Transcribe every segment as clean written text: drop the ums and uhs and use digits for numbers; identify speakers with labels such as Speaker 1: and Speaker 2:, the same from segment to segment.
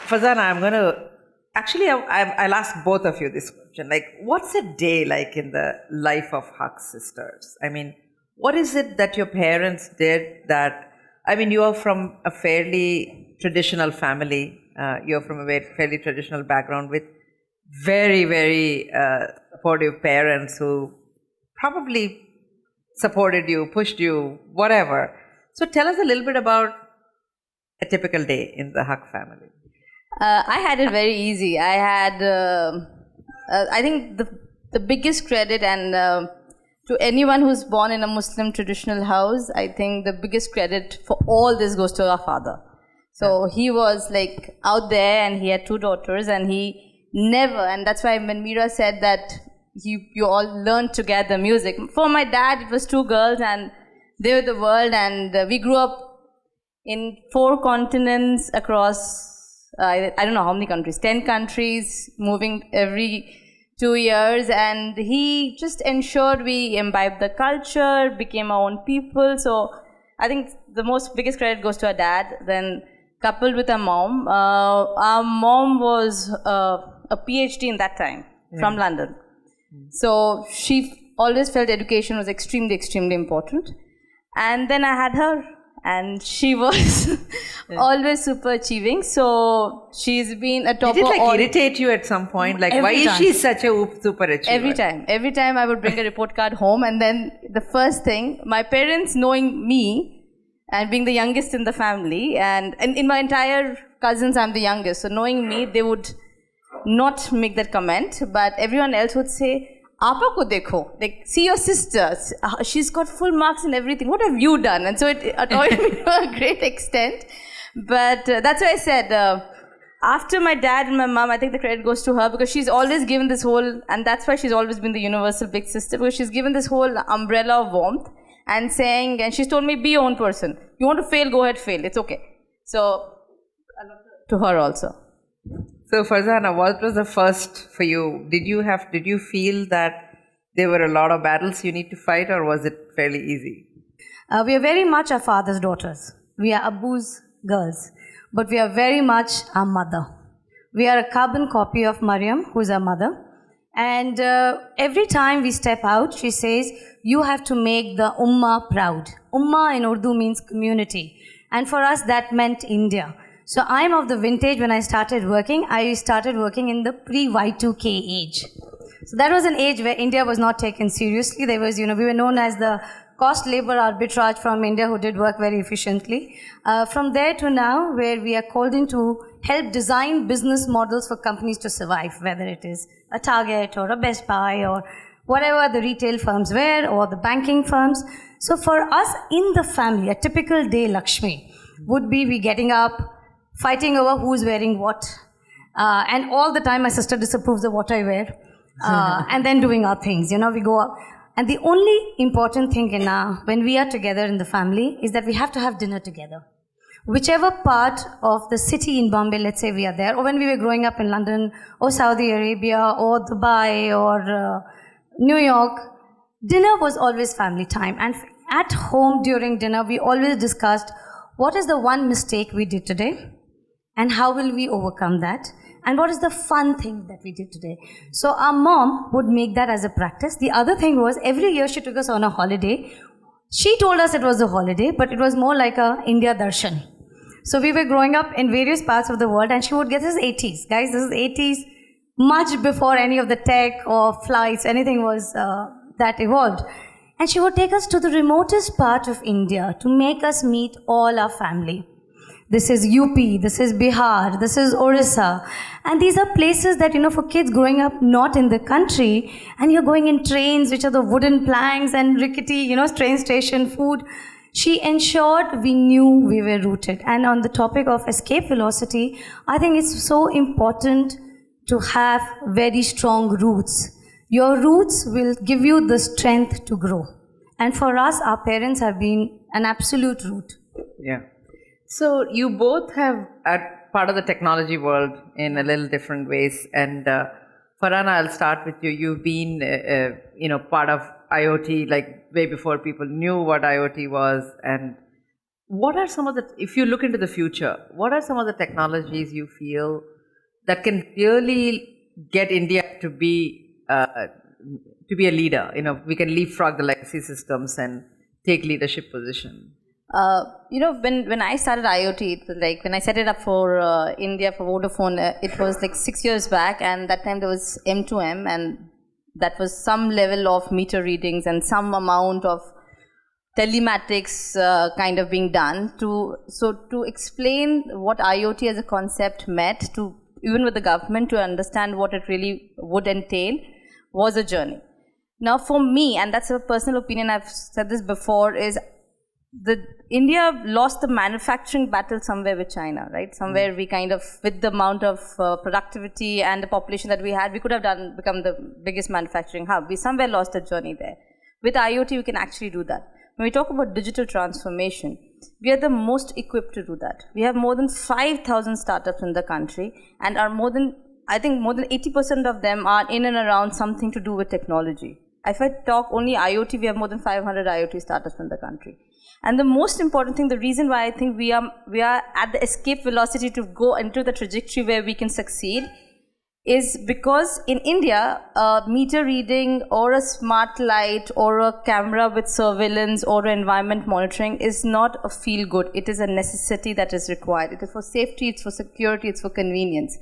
Speaker 1: Farzana, I'm going to actually, I'll ask both of you this question. Like, what's a day like in the life of Haque sisters? I mean, what is it that your parents did that, I mean, you are from a fairly traditional family. You're from a very fairly traditional background with very, very supportive parents who probably supported you, pushed you, whatever. So tell us a little bit about a typical day in the Haque family.
Speaker 2: I had it very easy. I had, I think the biggest credit, and to anyone who's born in a Muslim traditional house, I think the biggest credit for all this goes to our father. So he was like out there, and he had 2 daughters, and he never, and that's why when Meera said that you all learned together music. For my dad, it was 2 girls, and they were the world, and we grew up in 4 continents across, I don't know how many countries, 10 countries, moving every 2 years, and he just ensured we imbibed the culture, became our own people. So I think the biggest credit goes to our dad, then coupled with our mom. Our mom was a PhD in that time from London. So she always felt education was extremely, extremely important. And then I had her, and she was always super achieving. So she's been a topper.
Speaker 1: Did it irritate you at some point? Like, why is she such a super achiever?
Speaker 2: Every time I would bring a report card home, and then the first thing, my parents knowing me and being the youngest in the family, and in my entire cousins, I'm the youngest. So knowing me, they would not make that comment, but everyone else would say, "Aapa ko dekho, like, see your sister, she's got full marks in everything. What have you done?" And so it annoyed me to a great extent. But that's why I said, after my dad and my mom, I think the credit goes to her, because she's always given this whole, and that's why she's always been the universal big sister, because she's given this whole umbrella of warmth and saying, and she's told me, be your own person. You want to fail, go ahead, fail. It's okay. So, to her also.
Speaker 1: So Farzana, what was the first for you? Did you feel that there were a lot of battles you need to fight, or was it fairly easy?
Speaker 3: We are very much our father's daughters. We are Abu's girls. But we are very much our mother. We are a carbon copy of Mariam, who is our mother. And every time we step out, she says, you have to make the Ummah proud. Ummah in Urdu means community. And for us, that meant India. So I'm of the vintage when I started working in the pre-Y2K age. So that was an age where India was not taken seriously. There was, we were known as the cost labor arbitrage from India who did work very efficiently. From there to now, where we are called in to help design business models for companies to survive, whether it is a Target or a Best Buy or whatever the retail firms were or the banking firms. So for us in the family, a typical day, Lakshmi, would be we getting up, fighting over who's wearing what, and all the time my sister disapproves of what I wear, and then doing our things, we go up. And the only important thing when we are together in the family is that we have to have dinner together. Whichever part of the city in Bombay, let's say we are there, or when we were growing up in London, or Saudi Arabia, or Dubai, or New York, dinner was always family time. And at home during dinner, we always discussed what is the one mistake we did today, and how will we overcome that? And what is the fun thing that we did today? So our mom would make that as a practice. The other thing was, every year she took us on a holiday. She told us it was a holiday, but it was more like a India Darshan. So we were growing up in various parts of the world, and she would get us 80s. Guys, this is 80s, much before any of the tech or flights, anything was that evolved. And she would take us to the remotest part of India to make us meet all our family. This is UP, this is Bihar, this is Orissa. And these are places that, for kids growing up not in the country, and you're going in trains, which are the wooden planks and rickety, train station food. She ensured we knew we were rooted. And on the topic of escape velocity, I think it's so important to have very strong roots. Your roots will give you the strength to grow. And for us, our parents have been an absolute root.
Speaker 1: Yeah. So you both have part of the technology world in a little different ways. And Farhana, I'll start with you. You've been, part of IoT, like way before people knew what IoT was. And what are some of the, if you look into the future, what are some of the technologies you feel that can really get India to be a leader? You know, we can leapfrog the legacy systems and take leadership position.
Speaker 2: When I started IoT, it was like when I set it up for India for Vodafone, it was like 6 years back, and that time there was M2M, and that was some level of meter readings and some amount of telematics kind of being done. To explain what IoT as a concept meant to even with the government to understand what it really would entail was a journey. Now for me, and that's a personal opinion, I've said this before, is India lost the manufacturing battle somewhere with China, right? Somewhere we kind of, with the amount of productivity and the population that we had, we could have become the biggest manufacturing hub. We somewhere lost the journey there. With IoT, we can actually do that. When we talk about digital transformation, we are the most equipped to do that. We have more than 5,000 startups in the country, and more than 80% of them are in and around something to do with technology. If I talk only IoT, we have more than 500 IoT startups in the country. And the most important thing, the reason why I think we are at the escape velocity to go into the trajectory where we can succeed is because in India, meter reading or a smart light or a camera with surveillance or environment monitoring is not a feel good. It is a necessity that is required. It is for safety, it's for security, it's for convenience.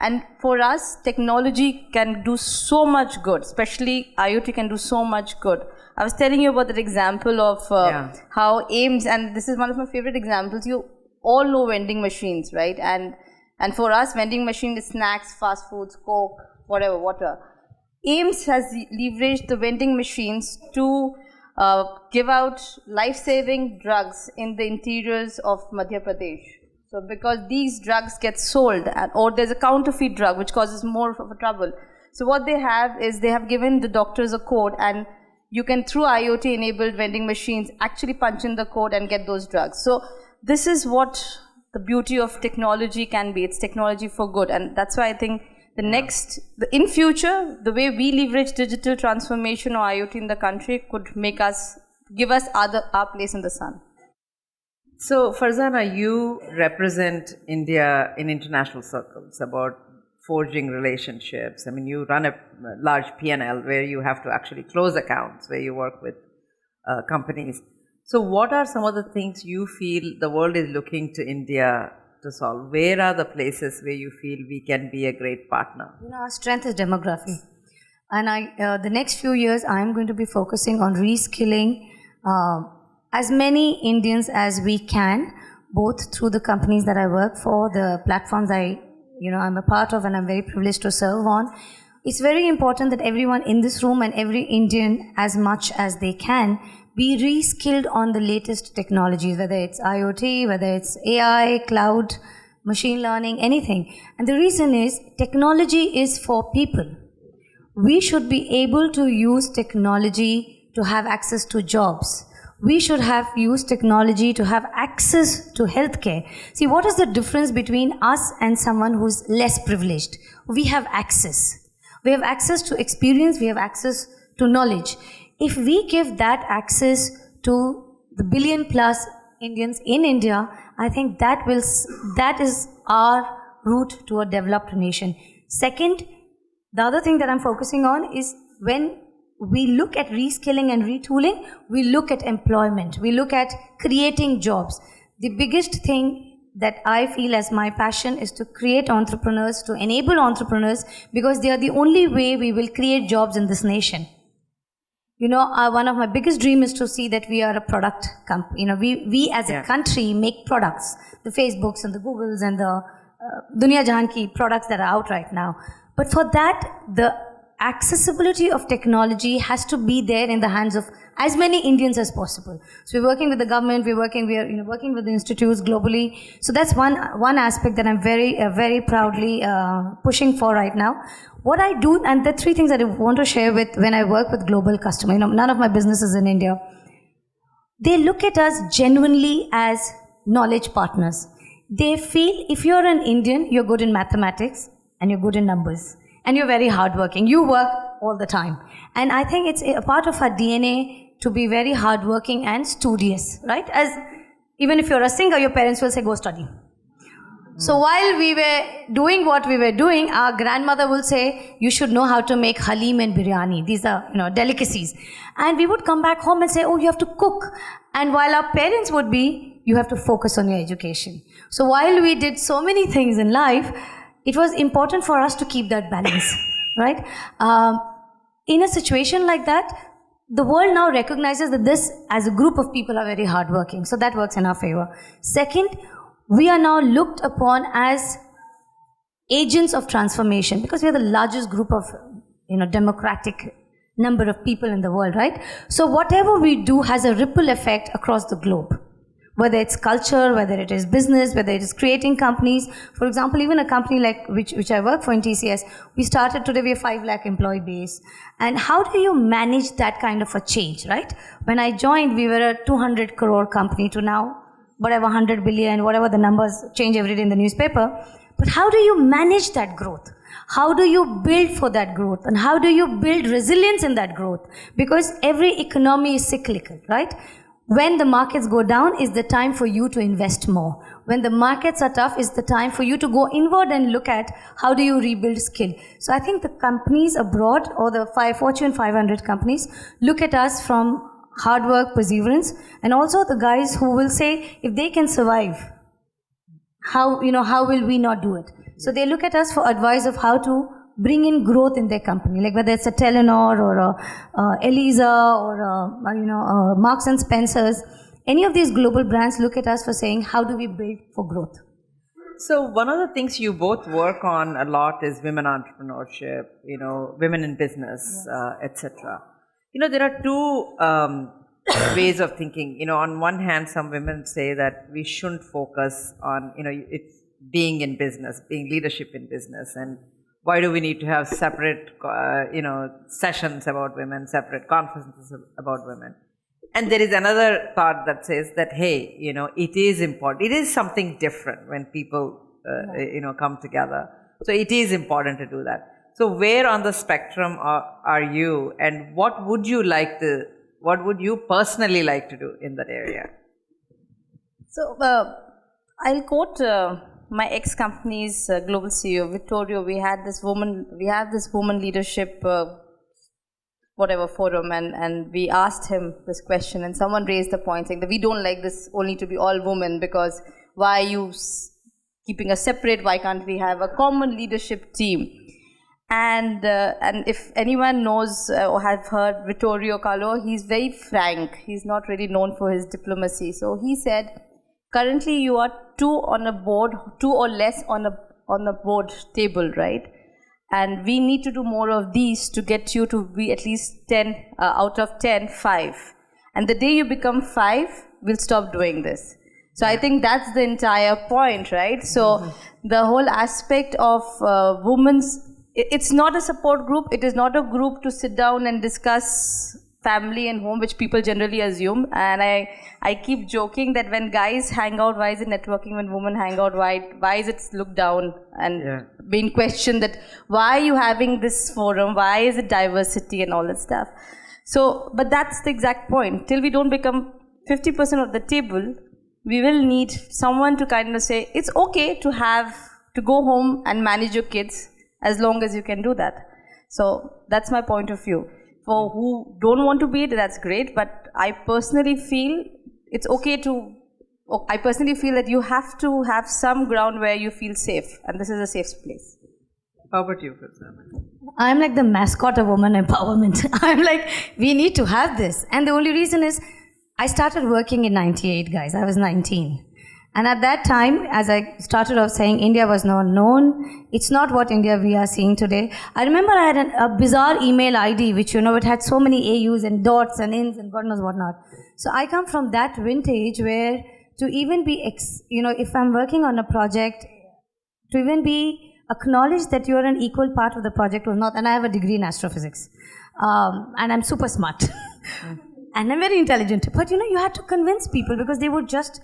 Speaker 2: And for us, technology can do so much good, especially IoT can do so much good. I was telling you about that example of how AIMS, and this is one of my favorite examples, you all know vending machines, right? And for us, vending machine is snacks, fast foods, Coke, whatever, water. AIMS has leveraged the vending machines to give out life-saving drugs in the interiors of Madhya Pradesh. So because these drugs get sold, or there's a counterfeit drug which causes more of a trouble. So what they have is they have given the doctors a code, and you can, through IoT-enabled vending machines, actually punch in the code and get those drugs. So this is what the beauty of technology can be. It's technology for good. And that's why I think in future, the way we leverage digital transformation or IoT in the country could give us our place in the sun.
Speaker 1: So, Farzana, you represent India in international circles about forging relationships. I mean, you run a large P&L where you have to actually close accounts, where you work with companies. So what are some of the things you feel the world is looking to India to solve? Where are the places where you feel we can be a great partner?
Speaker 3: Our strength is demography. And the next few years, I'm going to be focusing on reskilling as many Indians as we can, both through the companies that I work for, the platforms I'm a part of and I'm very privileged to serve on. It's very important that everyone in this room and every Indian, as much as they can, be reskilled on the latest technologies, whether it's IoT, whether it's AI, cloud, machine learning, anything. And the reason is technology is for people. We should be able to use technology to have access to jobs. We should have used technology to have access to healthcare. See, what is the difference between us and someone who's less privileged? We have access. We have access to experience, we have access to knowledge. If we give that access to the billion plus Indians in India, I think that is our route to a developed nation. Second, the other thing that I'm focusing on is when we look at reskilling and retooling, we look at employment, we look at creating jobs. The biggest thing that I feel as my passion is to create entrepreneurs, to enable entrepreneurs, because they are the only way we will create jobs in this nation. One of my biggest dreams is to see that we are a product company. We as a country make products, the Facebooks and the Googles and the Duniya Jahan ki products that are out right now. But for that, the accessibility of technology has to be there in the hands of as many Indians as possible. So we're working with the government, we are working with the institutes globally. So that's one aspect that I'm very, very proudly pushing for right now. What I do, and the three things that I want to share with when I work with global customers, none of my business is in India. They look at us genuinely as knowledge partners. They feel if you're an Indian, you're good in mathematics and you're good in numbers. And you're very hardworking. You work all the time. And I think it's a part of our DNA to be very hardworking and studious, right? As Even if you're a singer, your parents will say, go study. So while we were doing what we were doing, our grandmother will say, you should know how to make halim and biryani. These are, delicacies. And we would come back home and say, oh, you have to cook. And while our parents would be, you have to focus on your education. So while we did so many things in life, it was important for us to keep that balance, right? In a situation like that, the world now recognizes that this, as a group of people, are very hardworking. So that works in our favor. Second, we are now looked upon as agents of transformation because we are the largest group of, democratic number of people in the world, right? So whatever we do has a ripple effect across the globe. Whether it's culture, whether it is business, whether it is creating companies. For example, even a company like which I work for in TCS, we started today, we have 5 lakh employee base. And how do you manage that kind of a change, right? When I joined, we were a 200 crore company to now, whatever 100 billion, whatever the numbers change every day in the newspaper. But how do you manage that growth? How do you build for that growth? And how do you build resilience in that growth? Because every economy is cyclical, right? When the markets go down is the time for you to invest more. When the markets are tough is the time for you to go inward and look at how do you rebuild skill. So I think the companies abroad or the Fortune 500 companies look at us from hard work, perseverance, and also the guys who will say if they can survive, how will we not do it? So they look at us for advice of how to bring in growth in their company, like whether it's a Telenor or a Eliza or a Marks and Spencers. Any of these global brands look at us for saying, how do we build for growth?
Speaker 1: So one of the things you both work on a lot is women entrepreneurship, women in business, etc. There are two ways of thinking. On one hand, some women say that we shouldn't focus on, it's being in business, being leadership in business, and why do we need to have separate, sessions about women, separate conferences about women? And there is another thought that says that, hey, it is important. It is something different when people, come together. So it is important to do that. So where on the spectrum are you, and what would you personally like to do in that area?
Speaker 2: So I'll quote my ex-company's global CEO, Vittorio. We have this woman leadership, forum, and we asked him this question, and someone raised the point saying that we don't like this only to be all women, because why are you keeping us separate? Why can't we have a common leadership team? And if anyone knows or have heard Vittorio Carlo, he's very frank. He's not really known for his diplomacy. So he said, currently you are 2 on a board, 2 or less on a board table, right? And we need to do more of these to get you to be at least 10 out of 10, 5. And the day you become 5, we'll stop doing this. So I think that's the entire point, right? So the whole aspect of it's not a support group. It is not a group to sit down and discuss family and home, which people generally assume. And I keep joking that when guys hang out, why is it networking? When women hang out, why is it looked down and being questioned that why are you having this forum? Why is it diversity and all that stuff? So, but that's the exact point. Till we don't become 50% of the table, we will need someone to kind of say, it's okay to go home and manage your kids as long as you can do that. So that's my point of view. For who don't want to be it, that's great. But I personally feel it's okay I personally feel that you have to have some ground where you feel safe. And this is a safe place.
Speaker 1: How about you, Farzana?
Speaker 3: I'm like the mascot of women empowerment. I'm like, we need to have this. And the only reason is, I started working in 98, guys. I was 19. And at that time, as I started off saying, India was not known. It's not what India we are seeing today. I remember I had a bizarre email ID, which, it had so many AUs and dots and ins and God knows what not. So I come from that vintage where to even be, if I'm working on a project, to even be acknowledged that you are an equal part of the project was not, and I have a degree in astrophysics. And I'm super smart. And I'm very intelligent. But, you had to convince people because they would just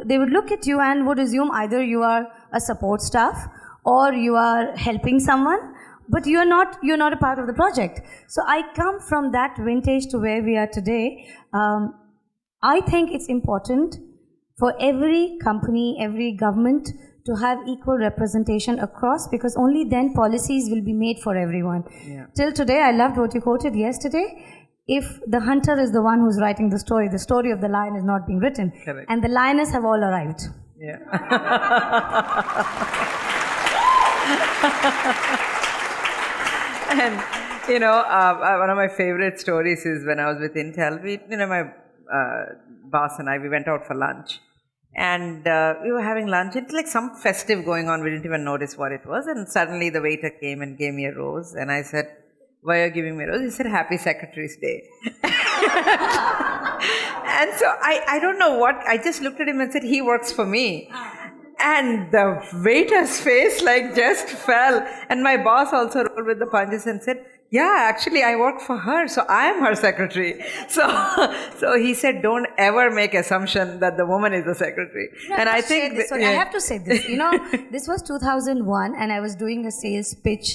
Speaker 3: they would look at you and would assume either you are a support staff or you are helping someone, but you're not a part of the project. So I come from that vintage to where we are today. I think it's important for every company, every government to have equal representation across, because only then policies will be made for everyone.
Speaker 1: Yeah.
Speaker 3: Till today, I loved what you quoted yesterday. If the hunter is the one who's writing the story of the lion is not being written.
Speaker 1: Correct.
Speaker 3: And the lioness have all arrived.
Speaker 1: Yeah. And one of my favorite stories is when I was with Intel. My boss and I, we went out for lunch, and we were having lunch. It's like some festive going on. We didn't even notice what it was, and suddenly the waiter came and gave me a rose, and I said, "Why are you giving me a rose?" He said, "Happy Secretary's Day." And so I don't know what, I just looked at him and said, "He works for me." And the waiter's face just fell. And my boss also rolled with the punches and said, "Yeah, actually I work for her, so I am her secretary." So he said, "Don't ever make assumption that the woman is the secretary."
Speaker 3: No,
Speaker 1: and I think
Speaker 3: I have to say this. This was 2001, and I was doing a sales pitch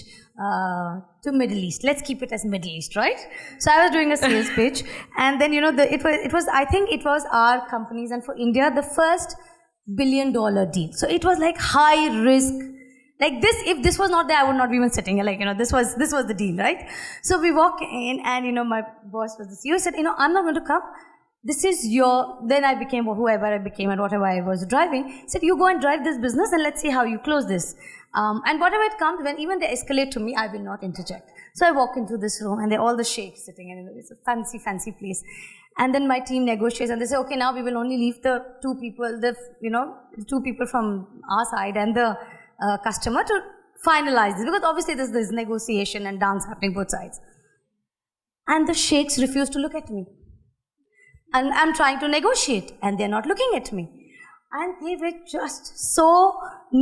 Speaker 3: to Middle East. Let's keep it as Middle East, right? So I was doing a sales pitch, and then it was I think it was our companies, and for India the first $1 billion deal. So it was like high risk. Like this, if this was not there, I would not be even sitting here. This was the deal, right? So we walk in, and my boss was the CEO, said, "I'm not going to come. This is your." Then I became whoever I became and whatever I was driving. Said, "You go and drive this business, and let's see how you close this." And whatever it comes, when even they escalate to me, I will not interject. So I walk into this room, and they're all the sheikhs sitting, and it's a fancy, fancy place. And then my team negotiates, and they say, "Okay, now we will only leave the two people, the two people from our side and the customer to finalize this, because obviously there's this negotiation and dance happening both sides." And the sheikhs refuse to look at me, and I'm trying to negotiate, and they're not looking at me, and they were just so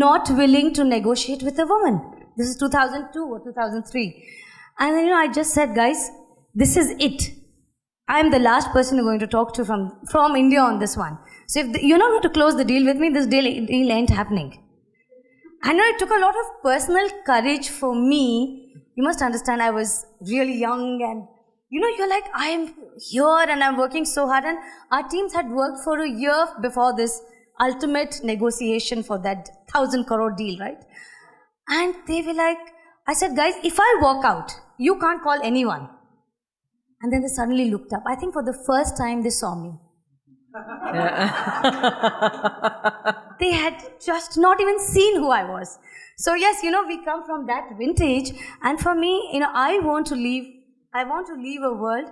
Speaker 3: not willing to negotiate with a woman. This is 2002 or 2003, and then I just said, "Guys, this is it. I'm the last person you're going to talk to from India on this one. So if you're not going to close the deal with me, this deal ain't happening." I know it took a lot of personal courage for me. You must understand, I was really young, and you're like, I'm here and I'm working so hard, and our teams had worked for a year before this ultimate negotiation for that 1,000 crore deal, right? And they were like, I said, "Guys, if I walk out, you can't call anyone." And then they suddenly looked up. I think for the first time they saw me. They had just not even seen who I was. So yes, we come from that vintage, and for me, I want to leave a world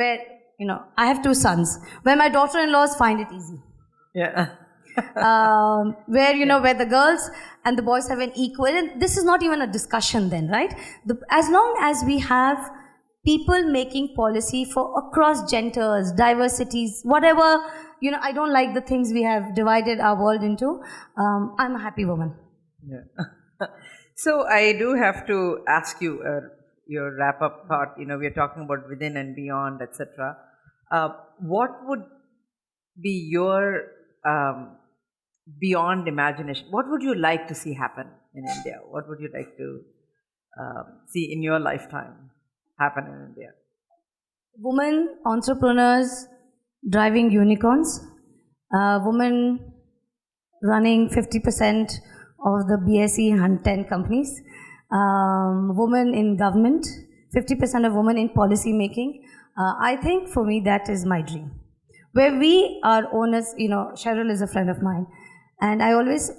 Speaker 3: where, I have 2 sons, where my daughter-in-laws find it easy.
Speaker 1: Yeah.
Speaker 3: Where, where the girls and the boys have an equal, and this is not even a discussion then, right? As long as we have people making policy for across genders, diversities, whatever, I don't like the things we have divided our world into. I'm a happy woman.
Speaker 1: Yeah. So I do have to ask you your wrap-up thought. We are talking about within and beyond, etc. What would be your beyond imagination? What would you like to see happen in India? What would you like to see in your lifetime happen in India?
Speaker 3: Women entrepreneurs driving unicorns, women running 50% of the BSE 110 companies, women in government, 50% of women in policy making. I think for me that is my dream. Where we are owners, Cheryl is a friend of mine, and I always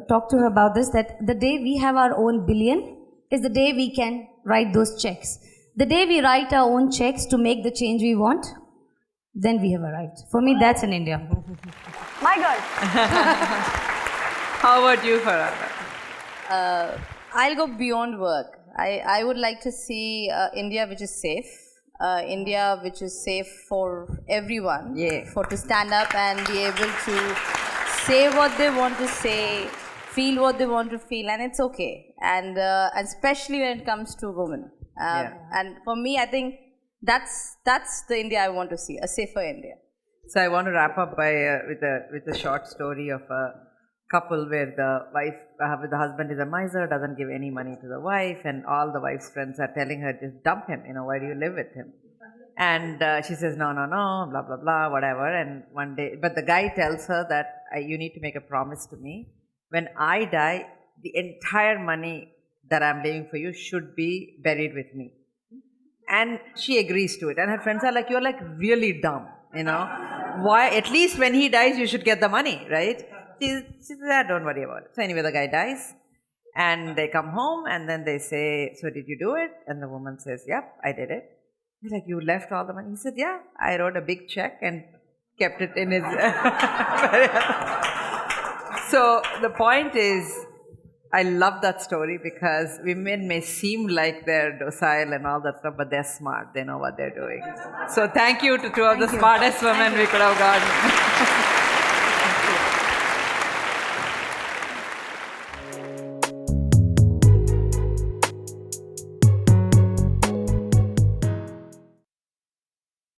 Speaker 3: talk to her about this, that the day we have our own billion is the day we can write those checks. The day we write our own checks to make the change we want, then we have arrived. For me, that's in India. My girl.
Speaker 1: How about you, Farhana?
Speaker 2: I'll go beyond work. I would like to see India which is safe. India which is safe for everyone.
Speaker 1: Yeah.
Speaker 2: To stand up and be able to say what they want to say, feel what they want to feel, and it's okay. And especially when it comes to women. And for me, I think that's the India I want to see, a safer India.
Speaker 1: So I want to wrap up by with a short story of a couple where the husband is a miser, doesn't give any money to the wife, and all the wife's friends are telling her, just dump him, why do you live with him? And she says, no, blah, blah, blah, whatever. And one day, but the guy tells her that you need to make a promise to me. When I die, the entire money that I'm leaving for you should be buried with me. And she agrees to it. And her friends are like, you're like really dumb, you know. Why? At least when he dies, you should get the money, right? She says, don't worry about it. So anyway, the guy dies. And they come home and then they say, so did you do it? And the woman says, yep, I did it. He's like, you left all the money? He said, yeah, I wrote a big check and kept it in his... So the point is, I love that story because women may seem like they're docile and all that stuff, but they're smart. They know what they're doing. So thank you to two of the smartest women we could have gotten.